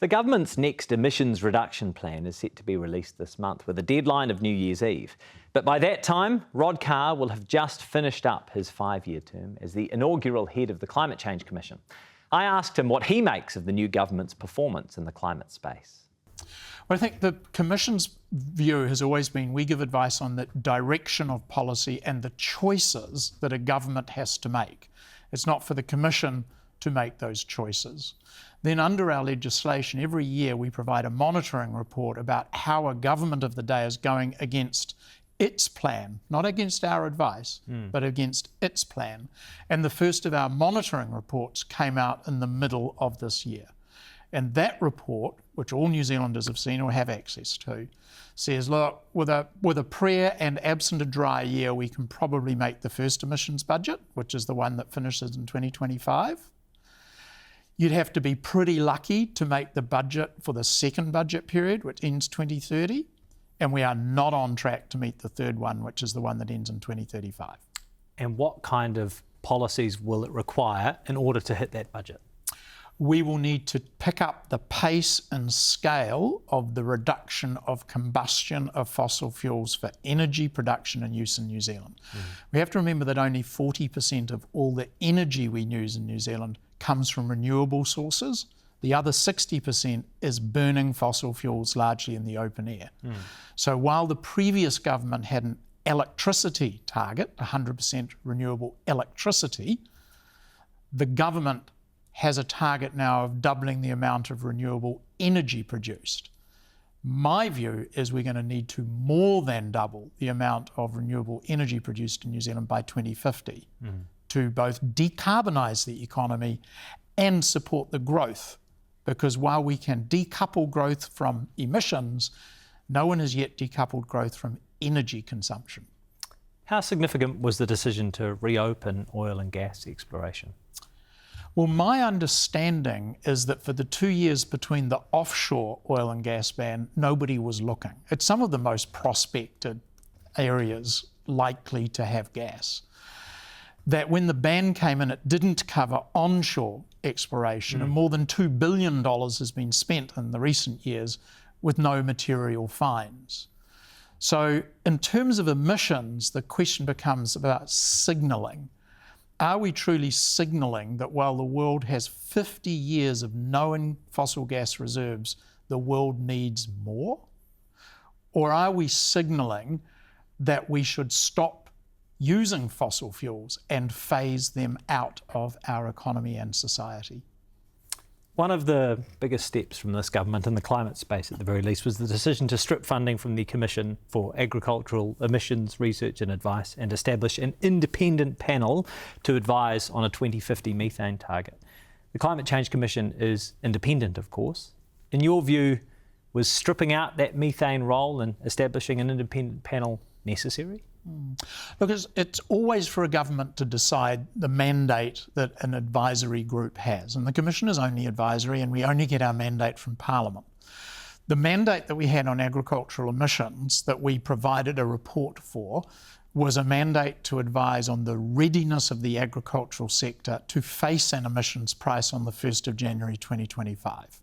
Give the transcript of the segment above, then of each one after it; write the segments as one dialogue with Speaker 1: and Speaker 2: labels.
Speaker 1: The government's next emissions reduction plan is set to be released this month with a deadline of New Year's Eve. But by that time, Rod Carr will have just finished up his 5-year term as the inaugural head of the Climate Change Commission. I asked him what he makes of the new government's performance in the climate space.
Speaker 2: Well, I think the Commission's view has always been we give advice on the direction of policy and the choices that a government has to make. It's not for the Commission to make those choices. Then under our legislation, every year we provide a monitoring report about how a government of the day is going against its plan, not against our advice, but against its plan. And the first of our monitoring reports came out in the middle of this year. And that report, which all New Zealanders have seen or have access to, says, look, with a prayer and absent a dry year, we can probably make the first emissions budget, which is the one that finishes in 2025. You'd have to be pretty lucky to make the budget for the second budget period, which ends 2030, and we are not on track to meet the third one, which is the one that ends in 2035.
Speaker 1: And what kind of policies will it require in order to hit that budget?
Speaker 2: We will need to pick up the pace and scale of the reduction of combustion of fossil fuels for energy production and use in New Zealand. We have to remember that only 40% of all the energy we use in New Zealand comes from renewable sources. The other 60% is burning fossil fuels largely in the open air. So while the previous government had an electricity target, 100% renewable electricity, the government has a target now of doubling the amount of renewable energy produced. My view is we're going to need to more than double the amount of renewable energy produced in New Zealand by 2050 to both decarbonise the economy and support the growth. Because while we can decouple growth from emissions, no one has yet decoupled growth from energy consumption.
Speaker 1: How significant was the decision to reopen oil and gas exploration?
Speaker 2: Well, my understanding is that for the 2 years between the offshore oil and gas ban, nobody was looking. It's some of the most prospected areas likely to have gas. That when the ban came in, it didn't cover onshore exploration, and more than $2 billion has been spent in the recent years with no material finds. So in terms of emissions, the question becomes about signalling. Are we truly signalling that while the world has 50 years of known fossil gas reserves, the world needs more? Or are we signalling that we should stop using fossil fuels and phase them out of our economy and society?
Speaker 1: One of the biggest steps from this government in the climate space, at the very least, was the decision to strip funding from the Commission for Agricultural Emissions Research and Advice and establish an independent panel to advise on a 2050 methane target. The Climate Change Commission is independent, of course. In your view, was stripping out that methane role and establishing an independent panel necessary?
Speaker 2: Look, it's always for a government to decide the mandate that an advisory group has. And the Commission is only advisory, and we only get our mandate from Parliament. The mandate that we had on agricultural emissions that we provided a report for was a mandate to advise on the readiness of the agricultural sector to face an emissions price on the 1st of January 2025.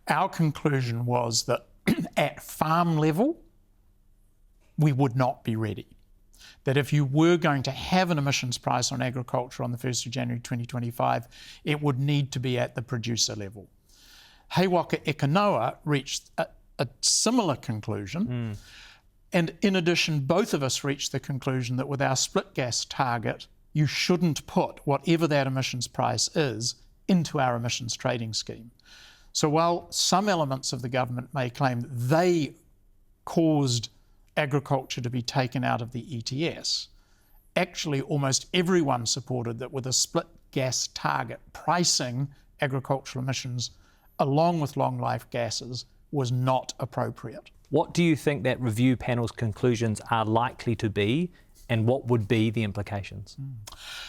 Speaker 2: Our conclusion was that at farm level, we would not be ready. That if you were going to have an emissions price on agriculture on the 1st of January 2025, it would need to be at the producer level. He Waka Eke Noa reached a similar conclusion. And in addition, both of us reached the conclusion that with our split gas target, you shouldn't put whatever that emissions price is into our emissions trading scheme. So while some elements of the government may claim that they caused agriculture to be taken out of the ETS, actually almost everyone supported that with a split gas target, pricing agricultural emissions along with long life gases was not appropriate.
Speaker 1: What do you think that review panel's conclusions are likely to be, and what would be the implications?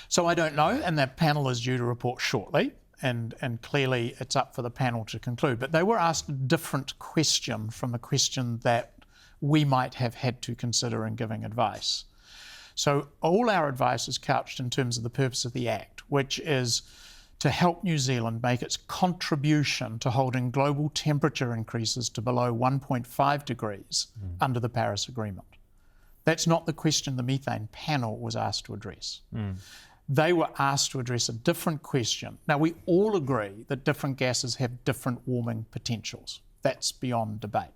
Speaker 2: So I don't know, and that panel is due to report shortly, and clearly it's up for the panel to conclude. But they were asked a different question from the question that we might have had to consider in giving advice. So all our advice is couched in terms of the purpose of the Act, which is to help New Zealand make its contribution to holding global temperature increases to below 1.5 degrees under the Paris Agreement. That's not the question the methane panel was asked to address. They were asked to address a different question. Now, we all agree that different gases have different warming potentials. That's beyond debate.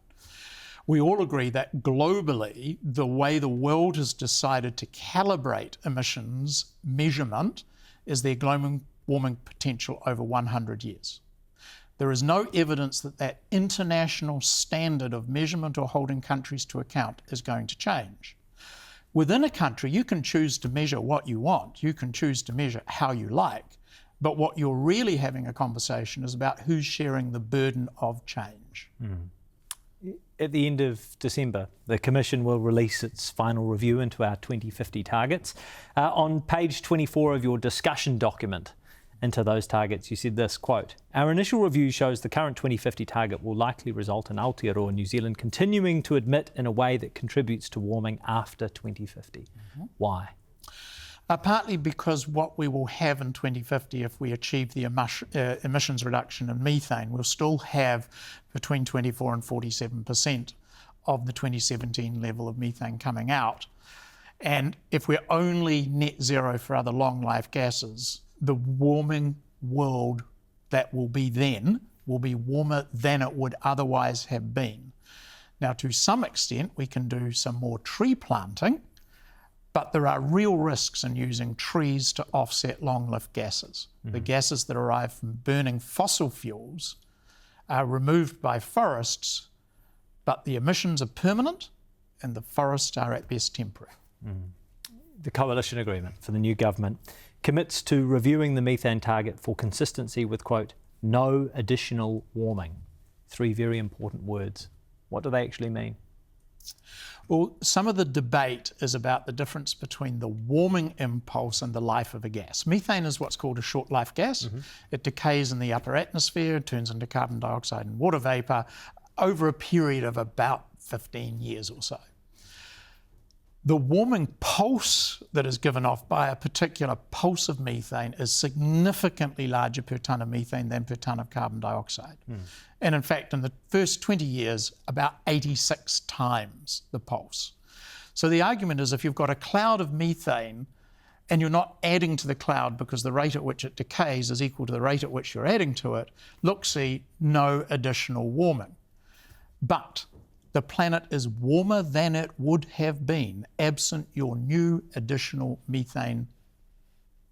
Speaker 2: We all agree that globally, the way the world has decided to calibrate emissions measurement is their global warming potential over 100 years. There is no evidence that that international standard of measurement or holding countries to account is going to change. Within a country, you can choose to measure what you want. You can choose to measure how you like. But what you're really having a conversation is about who's sharing the burden of change.
Speaker 1: At the end of December, the Commission will release its final review into our 2050 targets. On page 24 of your discussion document into those targets, you said this, quote, "Our initial review shows the current 2050 target will likely result in Aotearoa New Zealand continuing to emit in a way that contributes to warming after 2050. Why?
Speaker 2: Partly because what we will have in 2050, if we achieve the emissions reduction in methane, we'll still have between 24 and 47% of the 2017 level of methane coming out. And if we're only net zero for other long life gases, the warming world that will be then will be warmer than it would otherwise have been. Now, to some extent, we can do some more tree planting, but there are real risks in using trees to offset long-lived gases. The gases that arrive from burning fossil fuels are removed by forests, but the emissions are permanent and the forests are at best temporary.
Speaker 1: The coalition agreement for the new government commits to reviewing the methane target for consistency with, quote, no additional warming. 3 very important words. What do they actually mean?
Speaker 2: Well, some of the debate is about the difference between the warming impulse and the life of a gas. Methane is what's called a short-life gas. It decays in the upper atmosphere, turns into carbon dioxide and water vapour over a period of about 15 years or so. The warming pulse that is given off by a particular pulse of methane is significantly larger per tonne of methane than per tonne of carbon dioxide. And in fact, in the first 20 years, about 86 times the pulse. So the argument is if you've got a cloud of methane and you're not adding to the cloud because the rate at which it decays is equal to the rate at which you're adding to it, look, see, no additional warming. But the planet is warmer than it would have been absent your new additional methane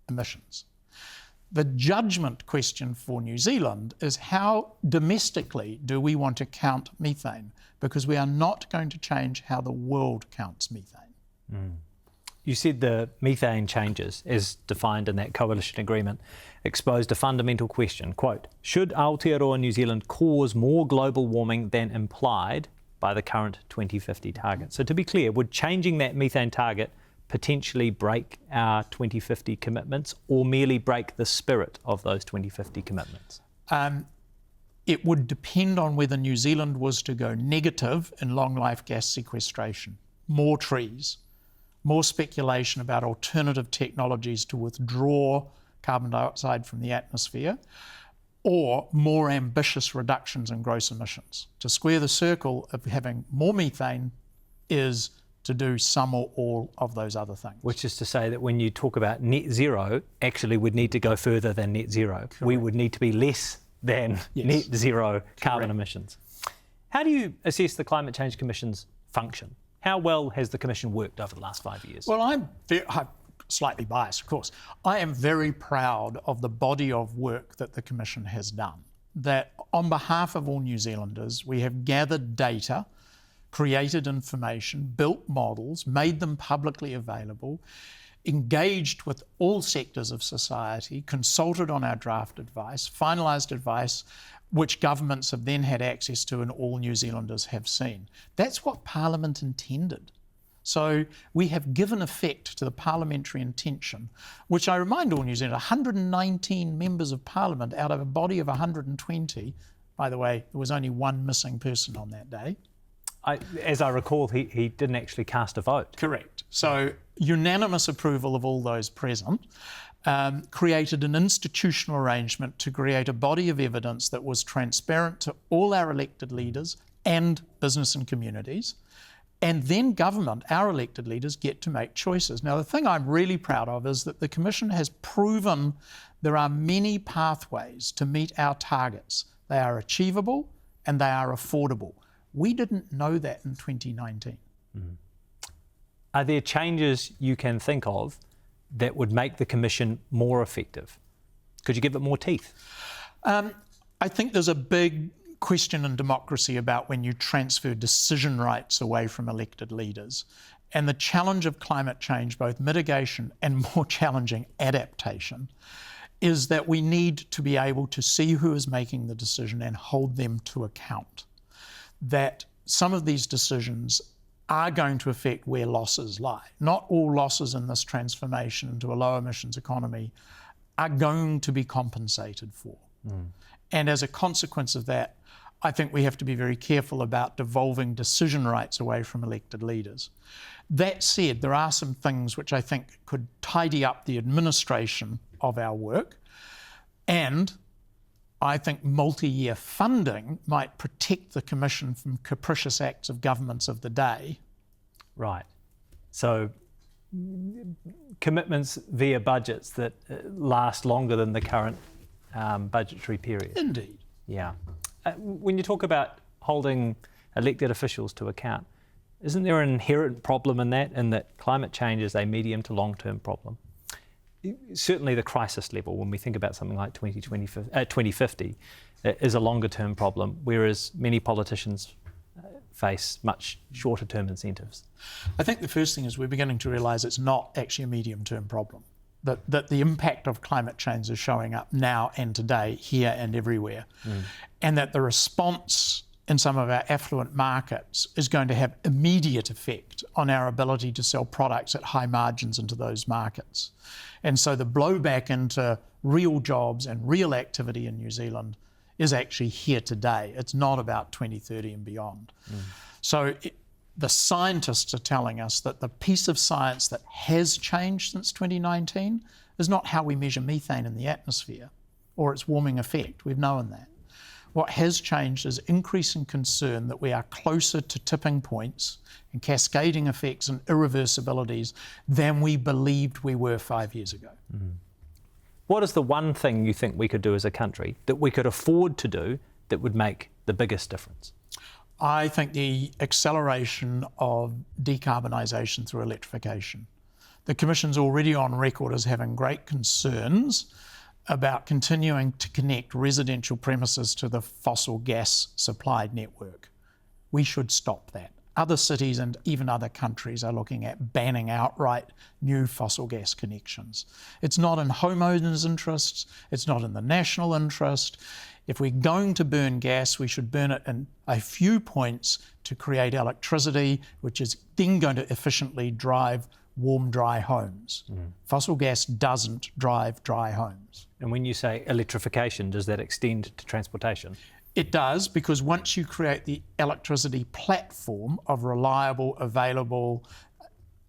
Speaker 2: emissions. The judgment question for New Zealand is how domestically do we want to count methane? Because we are not going to change how the world counts methane.
Speaker 1: You said the methane changes, as defined in that coalition agreement, exposed a fundamental question, quote, should Aotearoa New Zealand cause more global warming than implied by the current 2050 target? So to be clear, would changing that methane target potentially break our 2050 commitments or merely break the spirit of those 2050 commitments?
Speaker 2: It would depend on whether New Zealand was to go negative in long life gas sequestration, more trees, more speculation about alternative technologies to withdraw carbon dioxide from the atmosphere, or more ambitious reductions in gross emissions. To square the circle of having more methane is to do some or all of those other things.
Speaker 1: Which is to say that when you talk about net zero, actually we'd need to go further than net zero. Correct. We would need to be less than net zero carbon emissions. How do you assess the Climate Change Commission's function? How well has the Commission worked over the last 5 years?
Speaker 2: Well, I'm slightly biased, of course. I am very proud of the body of work that the Commission has done. That on behalf of all New Zealanders, we have gathered data, created information, built models, made them publicly available, engaged with all sectors of society, consulted on our draft advice, finalised advice, which governments have then had access to and all New Zealanders have seen. That's what Parliament intended. So we have given effect to the parliamentary intention, which I remind all New Zealanders, 119 members of Parliament out of a body of 120. By the way, there was only one missing person on that day.
Speaker 1: As I recall, he didn't actually cast a vote.
Speaker 2: Correct. So unanimous approval of all those present. created an institutional arrangement to create a body of evidence that was transparent to all our elected leaders and business and communities. And then government, our elected leaders, get to make choices. Now, the thing I'm really proud of is that the Commission has proven there are many pathways to meet our targets. They are achievable and they are affordable. We didn't know that in 2019.
Speaker 1: Are there changes you can think of that would make the Commission more effective? Could you give it more teeth?
Speaker 2: I think there's a big question in democracy about when you transfer decision rights away from elected leaders. And the challenge of climate change, both mitigation and more challenging adaptation, is that we need to be able to see who is making the decision and hold them to account. That some of these decisions are going to affect where losses lie. Not all losses in this transformation into a low emissions economy are going to be compensated for. And as a consequence of that, I think we have to be very careful about devolving decision rights away from elected leaders. That said, there are some things which I think could tidy up the administration of our work, and I think multi-year funding might protect the Commission from capricious acts of governments of the day.
Speaker 1: Right. So commitments via budgets that last longer than the current budgetary period.
Speaker 2: Indeed.
Speaker 1: Yeah. When you talk about holding elected officials to account, isn't there an inherent problem in that climate change is a medium to long-term problem? Certainly the crisis level, when we think about something like 2050, is a longer-term problem, whereas many politicians face much shorter-term incentives.
Speaker 2: I think the first thing is we're beginning to realise it's not actually a medium-term problem, that the impact of climate change is showing up now and today, here and everywhere, and that the response in some of our affluent markets is going to have immediate effect on our ability to sell products at high margins into those markets. And so the blowback into real jobs and real activity in New Zealand is actually here today. It's not about 2030 and beyond. So the scientists are telling us that the piece of science that has changed since 2019 is not how we measure methane in the atmosphere or its warming effect. We've known that. What has changed is increasing concern that we are closer to tipping points and cascading effects and irreversibilities than we believed we were 5 years ago.
Speaker 1: What is the one thing you think we could do as a country that we could afford to do that would make the biggest difference?
Speaker 2: I think the acceleration of decarbonisation through electrification. The Commission's already on record as having great concerns about continuing to connect residential premises to the fossil gas supplied network. We should stop that. Other cities and even other countries are looking at banning outright new fossil gas connections. It's not in homeowners' interests, it's not in the national interest. If we're going to burn gas, we should burn it in a few points to create electricity, which is then going to efficiently drive warm, dry homes. Fossil gas doesn't drive dry homes.
Speaker 1: And when you say electrification, does that extend to transportation?
Speaker 2: It does, because once you create the electricity platform of reliable, available,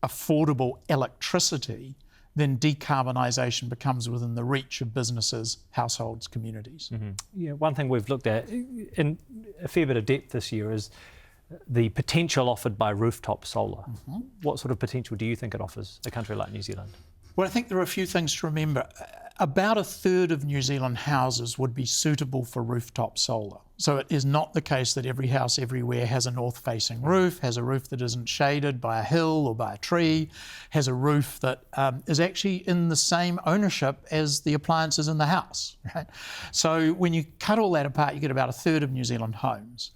Speaker 2: affordable electricity, then decarbonisation becomes within the reach of businesses, households, communities.
Speaker 1: Yeah, one thing we've looked at in a fair bit of depth this year is the potential offered by rooftop solar. What sort of potential do you think it offers a country like New Zealand?
Speaker 2: Well, I think there are a few things to remember. About a third of New Zealand houses would be suitable for rooftop solar. So it is not the case that every house everywhere has a north-facing roof, has a roof that isn't shaded by a hill or by a tree, has a roof that is actually in the same ownership as the appliances in the house, right? So when you cut all that apart, you get about a third of New Zealand homes.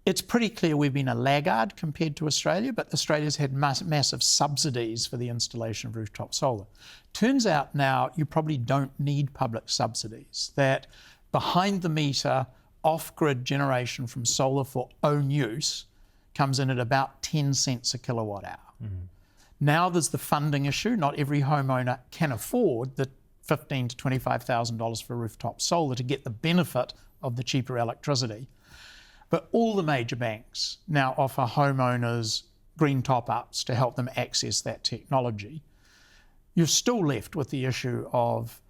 Speaker 2: It's pretty clear we've been a laggard compared to Australia, but Australia's had massive subsidies for the installation of rooftop solar. Turns out now you probably don't need public subsidies, that behind the meter, off-grid generation from solar for own use comes in at about 10 cents a kilowatt hour. Now there's the funding issue. Not every homeowner can afford the $15,000 to $25,000 for rooftop solar to get the benefit of the cheaper electricity. But all the major banks now offer homeowners green top-ups to help them access that technology. you're still left with the issue of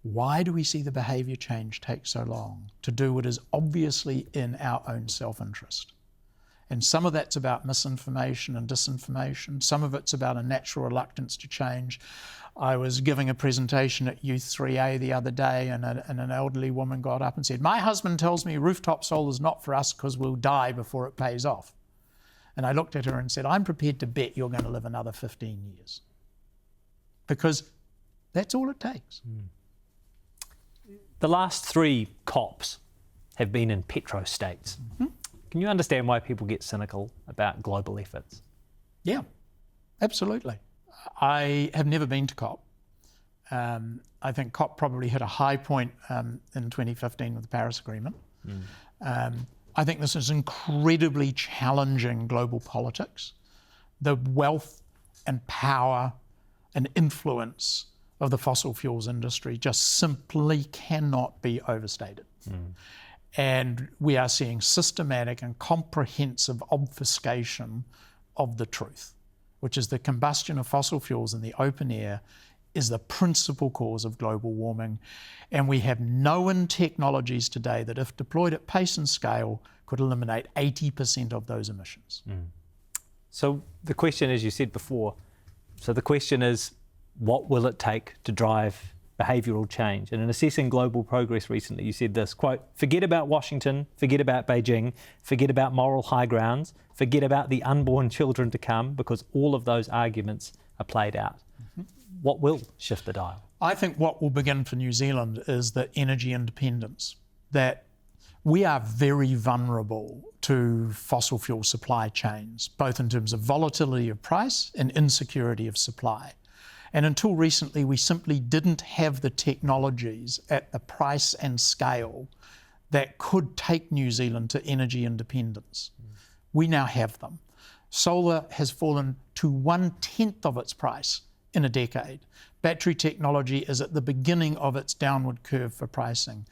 Speaker 2: why do we see the behaviour change take so long to do what is obviously in our own self-interest? And some of that's about misinformation and disinformation. Some of it's about a natural reluctance to change. I was giving a presentation at Youth 3A the other day, and an elderly woman got up and said, "My husband tells me rooftop solar is not for us because we'll die before it pays off." And I looked at her and said, "I'm prepared to bet you're going to live another 15 years. Because that's all it takes."
Speaker 1: The last 3 COPs have been in petro states. Can you understand why people get cynical about global efforts?
Speaker 2: Yeah, absolutely. I have never been to COP. I think COP probably hit a high point in 2015 with the Paris Agreement. I think this is incredibly challenging global politics. The wealth and power and influence of the fossil fuels industry just simply cannot be overstated. And we are seeing systematic and comprehensive obfuscation of the truth, which is the combustion of fossil fuels in the open air is the principal cause of global warming. And we have known technologies today that, if deployed at pace and scale, could eliminate 80% of those emissions.
Speaker 1: So the question, as you said before, the question is, what will it take to drive behavioural change? And in assessing global progress recently, you said this, quote, "Forget about Washington, forget about Beijing, forget about moral high grounds, forget about the unborn children to come, because all of those arguments are played out." What will shift the dial?
Speaker 2: I think what will begin for New Zealand is the energy independence, that we are very vulnerable to fossil fuel supply chains, both in terms of volatility of price and insecurity of supply. And until recently, we simply didn't have the technologies at the price and scale that could take New Zealand to energy independence. We now have them. Solar has fallen to 1/10 of its price in a decade. Battery technology is at the beginning of its downward curve for pricing.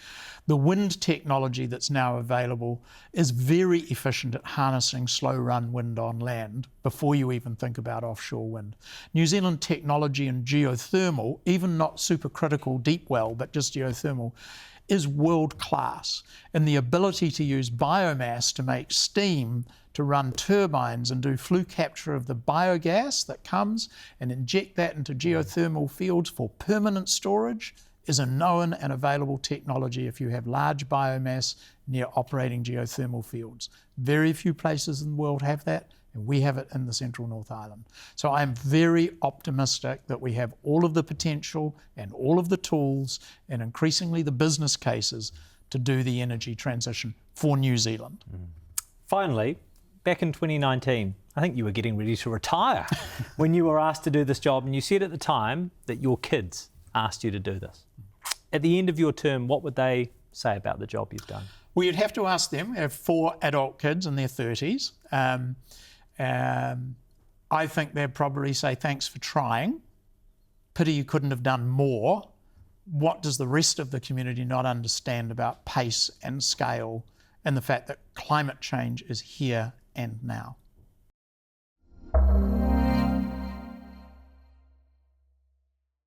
Speaker 2: The wind technology that's now available is very efficient at harnessing slow-run wind on land before you even think about offshore wind. New Zealand technology in geothermal, even not supercritical deep well, but just geothermal, is world-class. And the ability to use biomass to make steam, to run turbines and do flue capture of the biogas that comes and inject that into geothermal fields for permanent storage is a known and available technology if you have large biomass near operating geothermal fields. Very few places in the world have that, and we have it in the Central North Island. So I'm very optimistic that we have all of the potential and all of the tools and increasingly the business cases to do the energy transition for New Zealand.
Speaker 1: Finally, back in 2019, I think you were getting ready to retire when you were asked to do this job, and you said at the time that your kids asked you to do this. At the end of your term, what would they say about the job you've done?
Speaker 2: Well, you'd have to ask them. I have 4 adult kids in their 30s. I think they'd probably say, "Thanks for trying. Pity you couldn't have done more. What does the rest of the community not understand about pace and scale and the fact that climate change is here and now?"